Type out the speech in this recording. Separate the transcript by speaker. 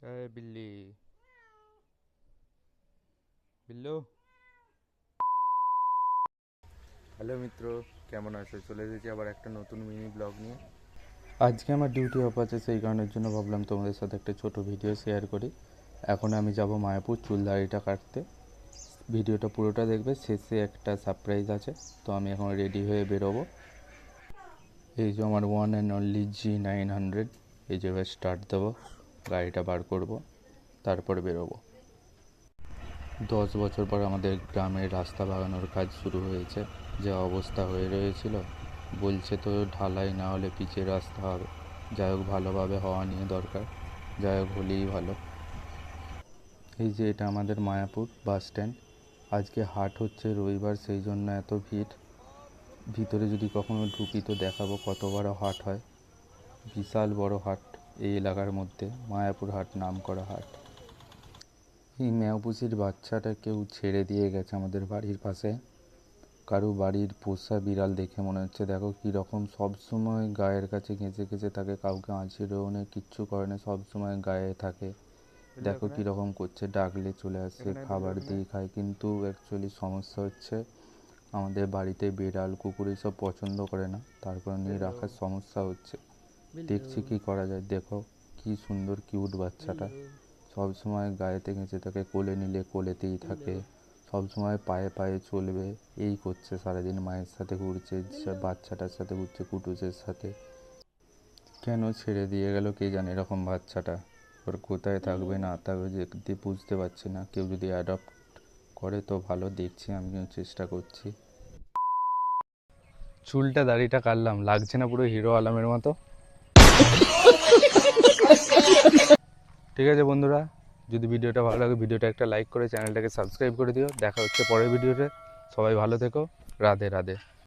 Speaker 1: बिल्ली बिल्लू হ্যালো মিত্র, কেমন আছো? চলে এসেছি আবার একটা নতুন মিনি ব্লগ নিয়ে। আজকে আমার ডিউটি অফ আছে, সেই কারণের জন্য ভাবলাম তোমাদের সাথে একটা ছোট ভিডিও শেয়ার করি। এখন আমি যাব মায়াপুর চুল দাড়িটা কাটতে। ভিডিওটা পুরোটা দেখবে, শেষে একটা সারপ্রাইজ আছে। তো আমি এখন রেডি হয়ে বেরোবো। এই যে আমার ওয়ান অ্যান্ড অনলি G900, এই যে এবার স্টার্ট দেবো, গাড়িটা বার করব, তারপরে বেরোবো। 10 বছর পর আমাদের গ্রামের রাস্তা বাগানোর কাজ শুরু হয়েছে। যে অবস্থা হয়ে রয়েছিল, বলছে তো ঢালাই না হলে পিচের রাস্তা হবে। যাই হোক, ভালোভাবে হওয়া নিয়ে দরকার, যাই হোক হলেই ভালো। এই যে এটা আমাদের মায়াপুর বাস স্ট্যান্ড। আজকে হাট হচ্ছে রবিবার, সেই জন্য এত ভিড়। ভিতরে যদি কখনো ঢুকি তো দেখাবো কত বড় হাট হয়। বিশাল বড় হাট এই এলাকার মধ্যে, মায়াপুর হাট নাম করা হাট। এই ম্যাওপুষির বাচ্চাটা কেউ ছেড়ে দিয়ে গেছে আমাদের বাড়ির পাশে। কারো বাড়ির পোষা বিড়াল দেখে মনে হচ্ছে। দেখো কীরকম সবসময় গায়ের কাছে ঘেঁচে ঘেঁচে থাকে, কাউকে আঁচড়েও নেই, কিচ্ছু করে না, সবসময় গায়ে থাকে। দেখো কীরকম করছে, ডাকলে চলে আসছে, খাবার দিয়ে খায়। কিন্তু অ্যাকচুয়ালি সমস্যা হচ্ছে আমাদের বাড়িতে বিড়াল কুকুর এইসব পছন্দ করে না, তারপর নিয়ে রাখার সমস্যা হচ্ছে। দেখছি কি করা যায়। দেখো কি সুন্দর কিউট বাচ্চাটা, সব সময় গায়েতে ঘেঁচে থাকে, কোলে নিলে কোলেতেই থাকে, সব সময় পায়ে পায়ে চলবে, এই করছে সারাদিন। মায়ের সাথে ঘুরছে, বাচ্চাটার সাথে ঘুরছে, কুটুসের সাথে। কেন ছেড়ে দিয়ে গেল কে জানে এরকম বাচ্চাটা। ওর কোথায় থাকবে না থাকবে যে বুঝতে পারছি না। কেউ যদি অ্যাডপ্ট করে তো ভালো, দেখছি, আমিও চেষ্টা করছি। চুলটা দাড়িটা কাটলাম, লাগছে না পুরো হিরো আলমের মতো? ঠিক আছে বন্ধুরা, যদি ভিডিওটা ভালো লাগে ভিডিওটা একটা লাইক করে চ্যানেলটাকে সাবস্ক্রাইব করে দিও। দেখা হচ্ছে পরের ভিডিওতে। সবাই ভালো থেকো। রাধে রাধে।